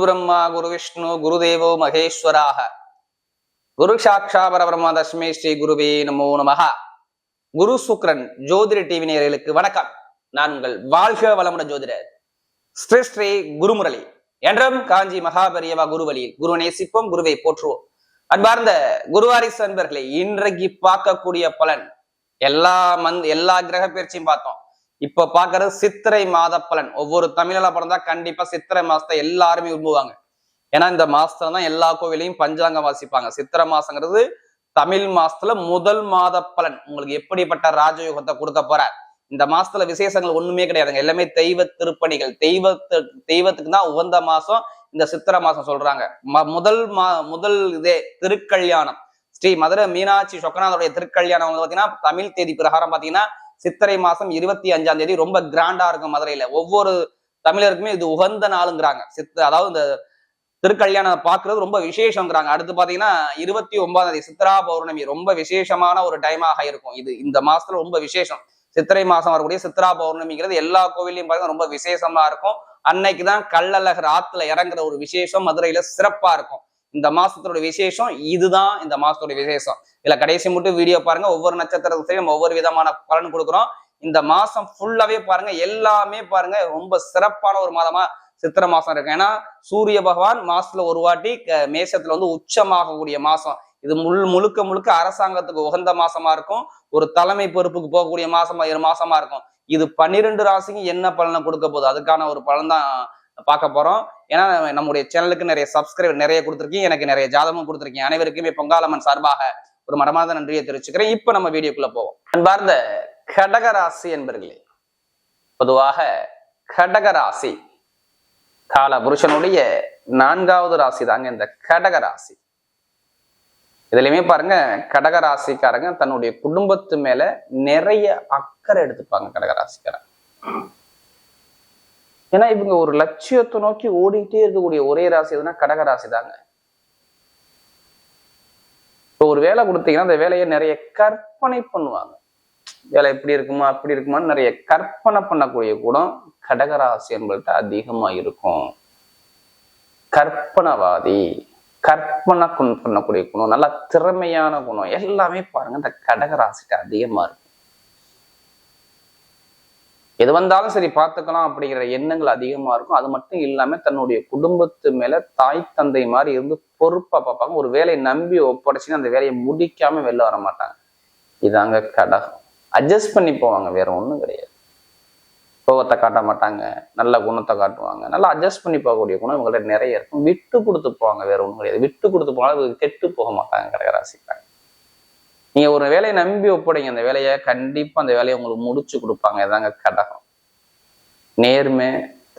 பிரம்மா குரு விஷ்ணு குருதேவோ மகேஸ்வராக குரு சாட்சா பரபிரம்மா தஸ்மை ஸ்ரீ குருவே நமோ நமஹ. குரு சுக்ரன் ஜோதிட டிவி நேயர்களுக்கு வணக்கம். நான் உங்கள் வாழ்க வளமுடன் ஜோதிடர் ஸ்ரீ ஸ்ரீ குருமுரளி என்றும் காஞ்சி மகாபெரியவா குருவழியில் குரு நேசிப்போம், குருவை போற்றுவோம். அன்பார்ந்த குருவாரிசு அன்பர்களே, இன்றைக்கு பார்க்கக்கூடிய பலன் எல்லா கிரக பயிற்சியும் பார்த்தோம். இப்ப பாக்குறது சித்திரை மாத பலன். ஒவ்வொரு தமிழ்ல பிறந்தா கண்டிப்பா சித்திரை மாசத்தை எல்லாருமே விரும்புவாங்க. ஏன்னா இந்த மாசத்துல தான் எல்லா கோவிலையும் பஞ்சாங்கம் வாசிப்பாங்க. சித்திரை மாசங்கிறது தமிழ் மாசத்துல முதல் மாத பலன். உங்களுக்கு எப்படிப்பட்ட ராஜயோகத்தை கொடுக்க போற இந்த மாசத்துல விசேஷங்கள் ஒண்ணுமே கிடையாதுங்க. எல்லாமே தெய்வ திருப்பணிகள். தெய்வத்துக்கு தான் உகந்த மாசம் இந்த சித்திரை மாசம் சொல்றாங்க. முதல் இதே திருக்கல்யாணம் ஸ்ரீ மதுரை மீனாட்சி சொக்கநாதருடைய திருக்கல்யாணம் வந்து பாத்தீங்கன்னா தமிழ் தேதி பிரகாரம் பாத்தீங்கன்னா சித்திரை மாசம் 25ஆம் தேதி ரொம்ப கிராண்டா இருக்கும் மதுரையில. ஒவ்வொரு தமிழருக்குமே இது உகந்த நாளுங்கிறாங்க. அதாவது இந்த திருக்கல்யாணம் பாக்குறது ரொம்ப விசேஷங்கிறாங்க. அடுத்து பாத்தீங்கன்னா 29ஆம் தேதி சித்ரா பௌர்ணமி ரொம்ப விசேஷமான ஒரு டைமாக இருக்கும். இது இந்த மாசத்துல ரொம்ப விசேஷம். சித்திரை மாசம் வரக்கூடிய சித்ரா பௌர்ணமிங்கிறது எல்லா கோவிலையும் பாருங்க ரொம்ப விசேஷமா இருக்கும். அன்னைக்குதான் கள்ளழகர் ஆத்துல இறங்குற ஒரு விசேஷம் மதுரையில சிறப்பா இருக்கும். இந்த மாசத்தோட விசேஷம் இதுதான். இந்த மாசத்தோட விசேஷம் இல்ல கடைசி மட்டும் வீடியோ பாருங்க. ஒவ்வொரு நட்சத்திரத்தையும் நம்ம ஒவ்வொரு விதமான பலன் கொடுக்குறோம். இந்த மாசம் ஃபுல்லாவே பாருங்க, எல்லாமே பாருங்க ரொம்ப சிறப்பான ஒரு மாதமா சித்திரை மாசம் இருக்கு. ஏன்னா சூரிய பகவான் மாசத்துல ஒரு வாட்டி மேஷத்துல வந்து உச்சமாகக்கூடிய மாசம் இது. முழுக்க அரசாங்கத்துக்கு உகந்த மாசமா இருக்கும். ஒரு தலைமை பொறுப்புக்கு போகக்கூடிய மாசமா இருக்கும். இது 12 ராசிக்கும் என்ன பலனை கொடுக்க போகுது அதுக்கான ஒரு பலன் தான் பார்க்க போறோம். ஏன்னா நம்முடைய சேனலுக்கு நிறைய சப்ஸ்கிரைபர் நிறைய கொடுத்துருக்கீங்க, எனக்கு நிறைய ஜாதகமும் கொடுத்துருக்கீங்க. அனைவருக்குமே பொங்காலம்மன் சார்பாக ஒரு மனமார்ந்த நன்றியை தெரிவிச்சுக்கிறேன். இப்ப நம்ம வீடியோக்குள்ள போவோம். அன்பார்ந்த கடகராசி என்பர்களே, பொதுவாக கடகராசி கால புருஷனுடைய 4வது ராசி தாங்க இந்த கடகராசி. இதுலயுமே பாருங்க கடகராசிக்காரங்க தன்னுடைய குடும்பத்து மேல நிறைய அக்கறை எடுத்துப்பாங்க கடகராசிக்காரங்க. ஏன்னா இவங்க ஒரு லட்சியத்தை நோக்கி ஓடிக்கிட்டே இருக்கக்கூடிய ஒரே ராசி எதுனா கடகராசி தாங்க. இப்போ ஒரு வேலை கொடுத்தீங்கன்னா அந்த வேலையை நிறைய கற்பனை பண்ணுவாங்க. வேலை எப்படி இருக்குமா அப்படி இருக்குமான்னு நிறைய கற்பனை பண்ணக்கூடிய குணம் கடகராசி என்பது அதிகமா இருக்கும். கற்பனவாதி, கற்பனை பண்ணக்கூடிய குணம், நல்ல திறமையான குணம் எல்லாமே பாருங்க இந்த கடகராசிக்கு அதிகமா இருக்கும். எது வந்தாலும் சரி பார்த்துக்கலாம் அப்படிங்கிற எண்ணங்கள் அதிகமா இருக்கும். அது மட்டும் இல்லாம தன்னுடைய குடும்பத்து மேல தாய் தந்தை மாதிரி இருந்து பொறுப்பா பார்ப்பாங்க. ஒரு வேலையை நம்பி ஒப்படைச்சுன்னு அந்த வேலையை முடிக்காம வெளில வர மாட்டாங்க. இதாங்க கடகம். அட்ஜஸ்ட் பண்ணி போவாங்க, வேற ஒண்ணும் கிடையாது. கோபத்தை காட்ட மாட்டாங்க, நல்ல குணத்தை காட்டுவாங்க. நல்லா அட்ஜஸ்ட் பண்ணி போகக்கூடிய குணம் இவங்கள்ட்ட நிறைய இருக்கும். விட்டு கொடுத்து போவாங்க, வேற ஒண்ணும் கிடையாது. விட்டு கொடுத்து போனாலும் கெட்டு போக மாட்டாங்க கடகராசிக்காரங்க. நீங்க ஒரு வேலையை நம்பி ஒப்படைங்க, அந்த வேலையை கண்டிப்பா அந்த வேலையை உங்களுக்கு முடிச்சு கொடுப்பாங்க. இதாங்க கடகம். நேர்மை,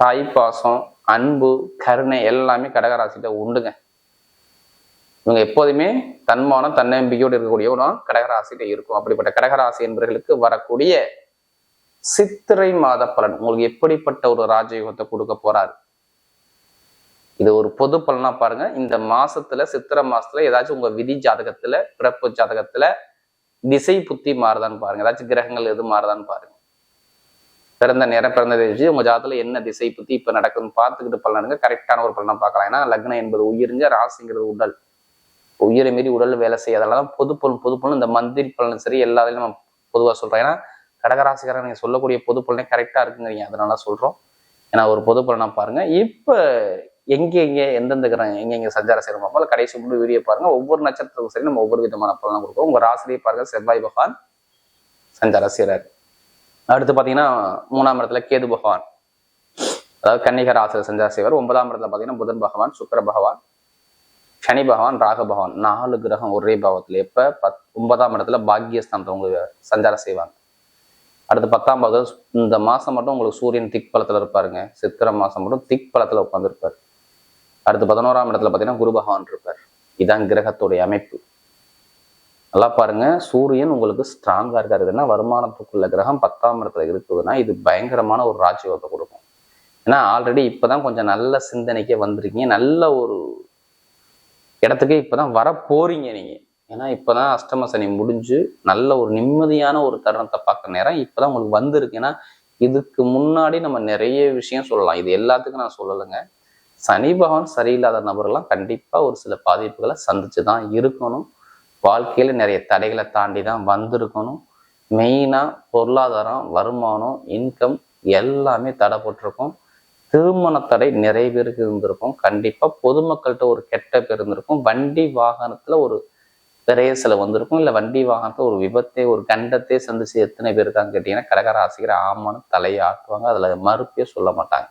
தாய்ப்பாசம், அன்பு, கருணை எல்லாமே கடகராசிட்ட உண்டுங்க. இவங்க எப்போதுமே தன்மானம் தன்னம்பிக்கையோடு இருக்கக்கூடிய கடகராசிட்ட இருக்கும். அப்படிப்பட்ட கடகராசி என்பவர்களுக்கு வரக்கூடிய சித்திரை மாத பலன் உங்களுக்கு எப்படிப்பட்ட ஒரு ராஜயோகத்தை கொடுக்க போறாரு. இது ஒரு பொது பலனா பாருங்க. இந்த மாசத்துல சித்திரை மாசத்துல ஏதாச்சும் உங்க விதி ஜாதகத்துல பிறப்பு ஜாதகத்துல திசை புத்தி மாறுதான்னு பாருங்க. ஏதாச்சும் கிரகங்கள் எது மாறுதான்னு பாருங்க. பிறந்த நேரம் பிறந்ததை வச்சு உங்க ஜாதகத்துல என்ன திசை புத்தி இப்ப நடக்குதுன்னு பார்த்துக்கிட்டு பலனுங்க கரெக்டான ஒரு பலனா பார்க்கலாம். ஏன்னா லக்னம் என்பது உயிருங்க, ராசிங்கிறது உடல். உயிரை மீறி உடல் வேலை செய்ய அதெல்லாம் பொது பலன் இந்த மந்திரி பலனும் சரி எல்லாத்தையும் நம்ம பொதுவாக சொல்றோம். ஏன்னா கடகராசிக்காரன் நீங்க சொல்லக்கூடிய பொது பலனே கரெக்டா இருக்குங்கிறீங்க, அதனால சொல்றோம். ஏன்னா ஒரு பொது பலனா பாருங்க. இப்ப எங்க எந்தெந்த கிரகம் எங்க சஞ்சாரம் செய்யறோமோ போல கடைசி முழு வீடியோ பாருங்க. ஒவ்வொரு நட்சத்திரத்துக்கும் சரி நம்ம ஒவ்வொரு விதமான பலனை கொடுப்போம். உங்க ராசிரியை பாருங்க, செவ்வாய் பகவான் சஞ்சாரம் செய்யறாரு. அடுத்து பாத்தீங்கன்னா 3ஆம் இடத்துல கேது பகவான், அதாவது கன்னிகா ராசியில சஞ்சாரம் செய்வார். 9ஆம் இடத்துல பாத்தீங்கன்னா புதன் பகவான், சுக்கிர பகவான், சனி பகவான், ராக பகவான் 4 கிரகம் ஒரே பாவத்துல. எப்ப 9ஆம் இடத்துல பாக்கியஸ்தானத்தை உங்களுக்கு சஞ்சாரம் செய்வாங்க. அடுத்து 10ஆம் பாவம் இந்த மாசம் மட்டும் உங்களுக்கு சூரியன் திக் பலத்துல இருப்பாருங்க. சித்திரை மாசம் மட்டும் திக் பலத்துல உட்கார்ந்து இருப்பாரு. அடுத்து 11ஆம் இடத்துல பாத்தீங்கன்னா குரு பகவான் இருப்பார். இதான் கிரகத்துடைய அமைப்பு. நல்லா பாருங்க, சூரியன் உங்களுக்கு ஸ்ட்ராங்கா இருக்காருன்னா வருமானத்துக்குள்ள கிரகம் 10ஆம் இடத்துல இருக்குதுன்னா இது பயங்கரமான ஒரு ராஜயோகத்தை கொடுக்கும். ஏன்னா ஆல்ரெடி இப்பதான் கொஞ்சம் நல்ல சிந்தனைக்கே வந்திருக்கீங்க, நல்ல ஒரு இடத்துக்கு இப்பதான் வர போறீங்க நீங்க. ஏன்னா இப்பதான் அஷ்டம சனி முடிஞ்சு நல்ல ஒரு நிம்மதியான ஒரு தருணத்தை பார்க்குற நேரம் இப்பதான் உங்களுக்கு வந்திருக்கு. ஏன்னா இதுக்கு முன்னாடி நம்ம நிறைய விஷயம் சொல்லலாம், இது எல்லாத்துக்கும் நான் சொல்லலைங்க. சனி பகவான் சரியில்லாத நபர்கள்லாம் கண்டிப்பா ஒரு சில பாதிப்புகளை சந்திச்சுதான் இருக்கணும். வாழ்க்கையில நிறைய தடைகளை தாண்டி தான் வந்திருக்கணும். மெயினா பொருளாதாரம், வருமானம், இன்கம் எல்லாமே தடைப்பட்டிருக்கும். திருமண தடை நிறைய பேருக்கு இருந்திருக்கும். கண்டிப்பா பொதுமக்கள்கிட்ட ஒரு கெட்ட பேர் இருந்திருக்கும். வண்டி வாகனத்துல ஒரு விரைய செலவு வந்திருக்கும். இல்ல வண்டி வாகனத்தை ஒரு விபத்தை, ஒரு கண்டத்தை சந்திச்சு எத்தனை பேர் இருக்காங்க கேட்டீங்கன்னா கடகராசிக்கிற ஆமான்னு தலையை ஆட்டுவாங்க. அதுல மறுப்பே சொல்ல மாட்டாங்க.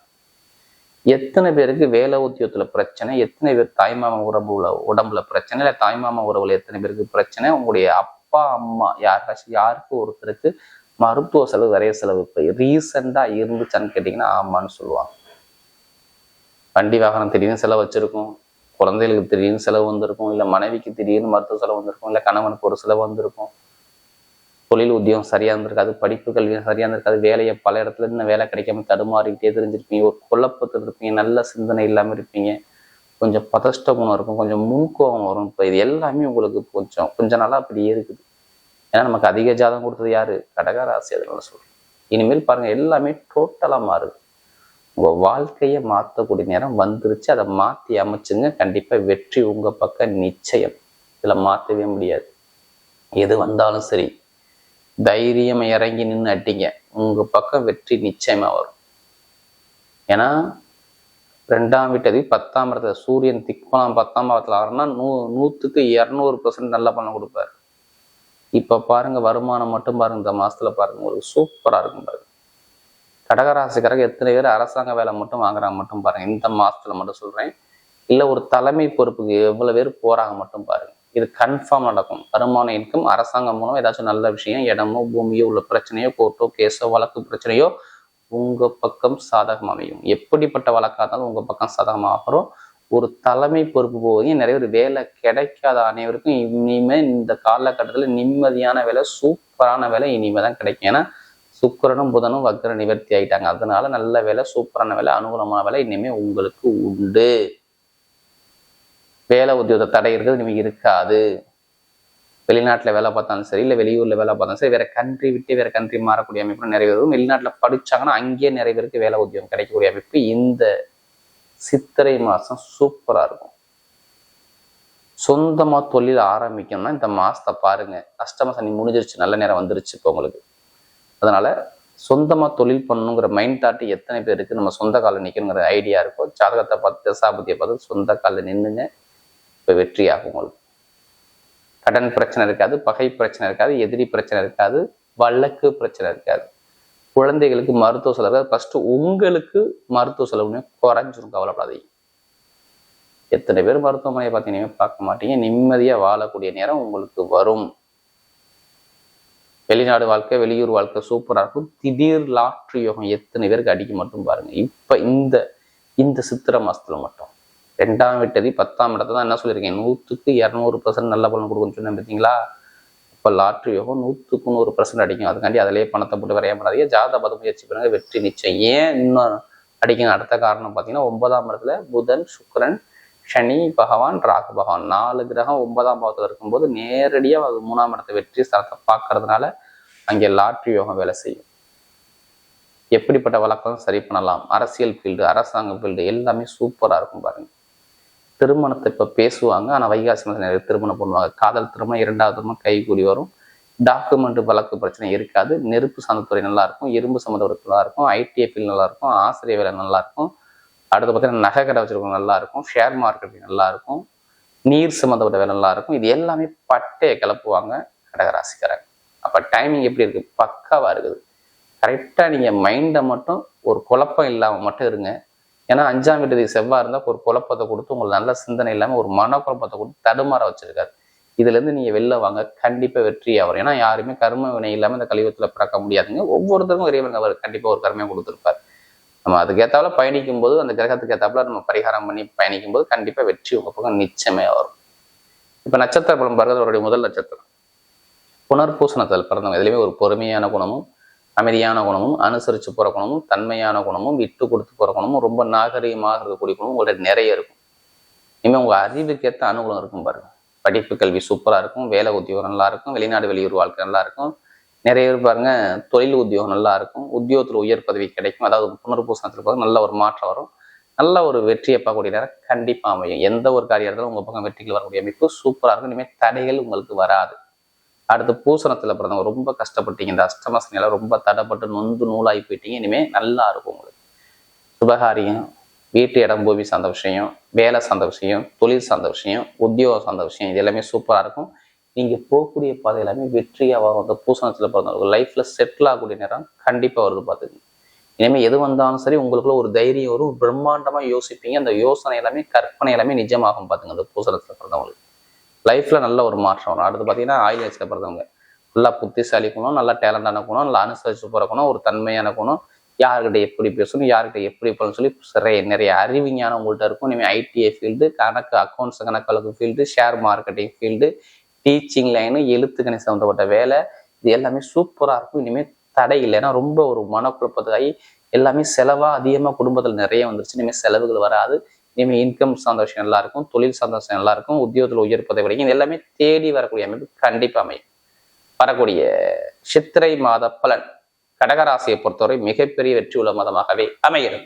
எத்தனை பேருக்கு வேலை உத்தியோகத்துல பிரச்சனை, எத்தனை பேர் தாய்மாமா உடம்புல பிரச்சனை, இல்லை தாய்மாமா உறவுல எத்தனை பேருக்கு பிரச்சனை, உங்களுடைய அப்பா அம்மா யாருக்கு ஒருத்தருக்கு மருத்துவ செலவு, விரைய செலவு இப்போ ரீசெண்டா இருந்துச்சான்னு கேட்டீங்கன்னா ஆமான்னு சொல்லுவாங்க. வண்டி வாகனம் திடீர்னு செலவு வச்சிருக்கும், குழந்தைகளுக்கு திடீர்னு செலவு வந்திருக்கும், இல்லை மனைவிக்கு திடீர்னு மருத்துவ செலவு வந்திருக்கும், இல்லை கணவனுக்கு ஒரு செலவு வந்திருக்கும், தொழில் உத்தியோகம் சரியா இருந்திருக்காது, படிப்பு கல்வியும் சரியா இருந்திருக்காது, வேலையை பல இடத்துல இன்னும் வேலை கிடைக்காம தடுமாறிக்கிட்டே தெரிஞ்சிருப்பீங்க, ஒரு குழப்பத்தில் இருப்பீங்க, நல்ல சிந்தனை இல்லாமல் இருப்பீங்க, கொஞ்சம் பதஷ்ட குணம் இருக்கும், கொஞ்சம் முன்கோபம் வரும். இப்போ இது எல்லாமே உங்களுக்கு கொஞ்ச நாளா அப்படியே இருக்குது. ஏன்னா நமக்கு அதிக ஜாதகம் கொடுத்தது யாரு? கடகராசி. அதனால சொல்றேன். இனிமேல் பாருங்க எல்லாமே டோட்டலா மாறுது. உங்க வாழ்க்கையை மாற்றக்கூடிய நேரம் வந்துருச்சு. அதை மாற்றி அமைச்சுங்க. கண்டிப்பா வெற்றி உங்க பக்கம் நிச்சயம். இதுல மாற்றவே முடியாது. எது வந்தாலும் சரி தைரியம் இறங்கி நின்று அட்டிங்க, உங்க பக்கம் வெற்றி நிச்சயமா வரும். ஏன்னா 2ஆம் வீட்டு 10ஆம் இடத்துல சூரியன் திக்பலம் 10ஆம் பாவத்துல ஆறுனா 100க்கு 200% நல்ல பலன் கொடுப்பாரு. இப்ப பாருங்க வருமானம் மட்டும் பாருங்க, இந்த மாசத்துல பாருங்க உங்களுக்கு சூப்பரா இருக்கும் பாருங்க. கடகராசிக்காரங்க எத்தனை பேர் அரசாங்க வேலை மட்டும் வாங்குறாங்க மட்டும் பாருங்க. இந்த மாசத்துல மட்டும் சொல்றேன். இல்ல ஒரு தலைமை பொறுப்புக்கு எவ்வளவு பேர் போறாங்க மட்டும் பாருங்க. இது கன்ஃபார்ம் நடக்கும். வருமான இன்கம் அரசாங்கம் மூலம் ஏதாச்சும் நல்ல விஷயம், இடமோ பூமியோ உள்ள பிரச்சனையோ, கோர்ட்டோ கேஸோ வழக்கு பிரச்சனையோ உங்க பக்கம் சாதகம் அமையும். எப்படிப்பட்ட வழக்கா இருந்தாலும் உங்க பக்கம் சாதகமாகிறோம். ஒரு தலைமை பொறுப்பு போவீங்க. நிறைய ஒரு வேலை கிடைக்காத அனைவருக்கும் இனிமே இந்த காலகட்டத்துல நிம்மதியான வேலை, சூப்பரான வேலை இனிமே தான் கிடைக்கும். ஏன்னா சுக்கிரனும் புதனும் வக்ர நிவர்த்தி ஆயிட்டாங்க. அதனால நல்ல வேலை, சூப்பரான வேலை, அனுகூலமான வேலை இனிமே உங்களுக்கு உண்டு. வேலை உத்தியோக தடை இருக்கிறது இனிமே இருக்காது. வெளிநாட்டுல வேலை பார்த்தாலும் சரி, இல்லை வெளியூர்ல வேலை பார்த்தாலும் சரி, வேற கண்ட்ரி விட்டு வேற கண்ட்ரி மாறக்கூடிய அமைப்பு நிறைய பேரும். வெளிநாட்டுல படிச்சாங்கன்னா அங்கேயே நிறைய பேருக்கு வேலை உத்தியோகம் கிடைக்கக்கூடிய அமைப்பு இந்த சித்திரை மாசம் சூப்பரா இருக்கும். சொந்தமா தொழில் ஆரம்பிக்கணும்னா இந்த மாசத்தை பாருங்க. அஷ்டம சனி முடிஞ்சிருச்சு, நல்ல நேரம் வந்துருச்சு இப்போ உங்களுக்கு. அதனால சொந்தமா தொழில் பண்ணணுங்கிற மைண்ட் தாட் எத்தனை பேருக்கு நம்ம சொந்த காலில் நிற்கணுங்கிற ஐடியா இருக்கும். ஜாதகத்தை பார்த்து தசாபதியை பார்த்து சொந்த காலில் நின்றுங்க. இப்போ வெற்றி ஆகும் உங்களுக்கு. கடன் பிரச்சனை இருக்காது, பகை பிரச்சனை இருக்காது, எதிரி பிரச்சனை இருக்காது, வழக்கு பிரச்சனை இருக்காது. குழந்தைகளுக்கு மருத்துவ செலவு ஃபர்ஸ்ட் உங்களுக்கு மருத்துவ செலவுன்னு குறைஞ்சிரும், கவலைப்படாதீங்க. எத்தனை பேர் மருத்துவமனையை பார்த்தீங்கன்னா பார்க்க மாட்டீங்க. நிம்மதியா வாழக்கூடிய நேரம் உங்களுக்கு வரும். வெளிநாடு வாழ்க்கை, வெளியூர் வாழ்க்கை சூப்பரா இருக்கும். திடீர் லாட்ரி யோகம் எத்தனை பேருக்கு அடிக்க மட்டும் பாருங்க. இப்ப இந்த சித்திரை மாசத்துல மட்டும் 2ஆம் வீட்டு 10ஆம் இடத்துல தான் என்ன சொல்லியிருக்கேன், 100க்கு 200% நல்ல பலன் கொடுக்குன்னு சொன்னேன் பார்த்தீங்களா. இப்போ லாட்ரி யோகம் 100க்கு 100% அடிக்கும். அதுக்காண்டி அதிலேயே பணத்தை போட்டு வரைய முடியாதீங்க. ஜாதக பார்த்து முயற்சி பண்ணுங்க, வெற்றி நிச்சயம். ஏன் இன்னும் அடிக்கணும்? அடுத்த காரணம் பார்த்தீங்கன்னா 9ஆம் இடத்துல புதன், சுக்கிரன், சனி பகவான், ராகு பகவான் 4 கிரகம் 9ஆம் பாவத்தில் இருக்கும்போது நேரடியாக அது 3ஆம் இடத்தை வெற்றி ஸ்தலத்தை பார்க்கறதுனால அங்கே லாட்ரி யோகம் வேலை செய்யும். எப்படிப்பட்ட வழக்கம் சரி பண்ணலாம், அரசியல் ஃபீல்டு, அரசாங்க ஃபீல்டு எல்லாமே சூப்பராக இருக்கும் பாருங்க. திருமணத்தை இப்போ பேசுவாங்க, ஆனால் வைகாசி மாதம் நிறைய திருமணம் பண்ணுவாங்க. காதல் திருமணம், 2வது திருமணம் கைகூடி வரும். டாக்குமெண்ட் வழக்கு பிரச்சனை இருக்காது. நெருப்பு சார்ந்த நல்லா இருக்கும், இரும்பு சம்மந்தப்பட்ட நல்லா இருக்கும், ஐடிஐ ஃபீல்டு நல்லா இருக்கும், ஆசிரியர் வேலை நல்லா இருக்கும். அடுத்து பார்த்தீங்கன்னா நகை கடை வச்சிருக்கவங்க நல்லா இருக்கும், ஷேர் மார்க்கெட்டிங் நல்லா இருக்கும், நீர் சம்மந்தப்பட்ட வேலை நல்லா இருக்கும். இது எல்லாமே பட்டையை கிளப்புவாங்க கடகராசிக்காரங்க. அப்போ டைமிங் எப்படி இருக்கு? பக்காவா இருக்குது. கரெக்டாக நீங்கள் மைண்டை மட்டும் ஒரு குழப்பம் இல்லாமல் மட்டும் இருங்க. ஏன்னா 5ஆம் வீட்டு செவ்வாய் இருந்தால் ஒரு குழப்பத்தை கொடுத்து உங்களுக்கு நல்ல சிந்தனை இல்லாமல் ஒரு மன குழப்பத்தை கொடுத்து தடுமாற வச்சிருக்காரு. இதுலேருந்து நீங்கள் வெளில வாங்க, கண்டிப்பாக வெற்றியாக வரும். ஏன்னா யாருமே கர்ம வினை இல்லாமல் இந்த கலியுகத்தில் பிறக்க முடியாதுங்க. ஒவ்வொருத்தருக்கும் இறைவன் அவர் கண்டிப்பாக ஒரு கர்மையை கொடுத்துருப்பார். நம்ம அதுக்கேற்றாப்புல பயணிக்கும் போது, அந்த கிரகத்துக்கு ஏற்றாப்புல நம்ம பரிகாரம் பண்ணி பயணிக்கும் போது கண்டிப்பாக வெற்றி உங்கள் பக்கம் நிச்சயமே வரும். இப்போ நட்சத்திர பலம் பாருங்க, அவருடைய முதல் நட்சத்திரம் புனர்பூசணத்தில் பிறந்தவங்க. இதுலேயுமே ஒரு பொறுமையான குணமும், அமைதியான குணமும், அனுசரித்து போகிற குணமும், தன்மையான குணமும், விட்டு கொடுத்து போகிற குணமும், ரொம்ப நாகரீகமாக இருக்கக்கூடிய குணமும் உங்கள்கிட்ட நிறைய இருக்கும். இனிமேல் உங்கள் அறிவுக்கேற்ற அனுகூலம் இருக்கும் பாருங்க. படிப்பு கல்வி சூப்பராக இருக்கும், வேலை உத்தியோகம் நல்லா இருக்கும், வெளிநாடு வெளியூர் வாழ்க்கை நல்லா இருக்கும். நிறைய பேர் பாருங்க தொழில் உத்தியோகம் நல்லா இருக்கும், உத்தியோகத்தில் உயர் பதவி கிடைக்கும். அதாவது புனர்பூசணத்தில் பாருங்க நல்ல ஒரு மாற்றம் வரும். நல்ல ஒரு வெற்றியை பார்க்கக்கூடிய நேரம் கண்டிப்பா அமையும். எந்த ஒரு காரியம் இருந்தாலும் உங்க பக்கம் வெற்றிகள் வரக்கூடிய அமைப்பு சூப்பரா இருக்கும். இனிமேல் தடைகள் உங்களுக்கு வராது. அடுத்து பூசணத்துல பிறந்தவங்க ரொம்ப கஷ்டப்பட்டீங்க, இந்த அஷ்டமசனியால ரொம்ப தடைப்பட்டு நொந்து நூலாகி போயிட்டீங்க. இனிமே நல்லா இருக்கும் உங்களுக்கு. சுபகாரியம், வீட்டு இடம் பூமி சார்ந்த விஷயம், வேலை சார்ந்த விஷயம், தொழில் சார்ந்த விஷயம், உத்தியோகம் சார்ந்த விஷயம், இது எல்லாமே சூப்பரா இருக்கும். நீங்க போகக்கூடிய பாதை எல்லாமே வெற்றியா வரும். அந்த பூசணத்துல பிறந்தவங்க லைஃப்ல செட்டில் ஆகக்கூடிய நேரம் கண்டிப்பா வருது பார்த்துங்க. இனிமே எது வந்தாலும் சரி உங்களுக்குள்ள ஒரு தைரியம் வரும், பிரம்மாண்டமா யோசிப்பீங்க. அந்த யோசனை எல்லாமே கற்பனை எல்லாமே நிஜமாகும் பார்த்துங்க. அந்த பூசணத்துல பிறந்தவங்களுக்கு லைஃப்ல நல்ல ஒரு மாற்றம் வரும். அடுத்து பார்த்தீங்கன்னா ஆயுள் வயசுல பிறந்தவங்க நல்லா புத்திசாலி குணம், நல்லா டேலண்டான குணம், நல்லா அனுசரிச்சு போற குணம், ஒரு தன்மையான குணம், யார்கிட்ட எப்படி பேசணும், யார்கிட்ட எப்படி பண்ணணும் சொல்லி நிறைய அறிவிஞானம் உங்கள்கிட்ட இருக்கும். இனிமேல் ஐடிஐ ஃபீல்டு, கணக்கு அக்கௌண்ட்ஸ் கணக்கு field, share marketing field, teaching line, எழுத்துக்கணி சம்மந்தப்பட்ட வேலை, இது எல்லாமே சூப்பராக இருக்கும். இனிமேல் தடை இல்லை. ஏன்னா ரொம்ப ஒரு மனக்குழப்பத்துக்காகி எல்லாமே செலவா அதிகமாக குடும்பத்தில் நிறைய வந்துருச்சு. இனிமேல் செலவுகள் வராது. இனிமேல் இன்கம் சார்ந்த விஷயம் நல்லா இருக்கும், தொழில் சார்ந்த விஷயம் நல்லா இருக்கும், உத்தியோகத்தில் உயர் பதவி கிடைக்கும். இது எல்லாமே தேடி வரக்கூடிய அமைப்பு கண்டிப்பாக அமையும். வரக்கூடிய சித்திரை மாத பலன் கடகராசியை பொறுத்தவரை மிகப்பெரிய வெற்றி உள்ள மாதமாகவே அமைகிறது.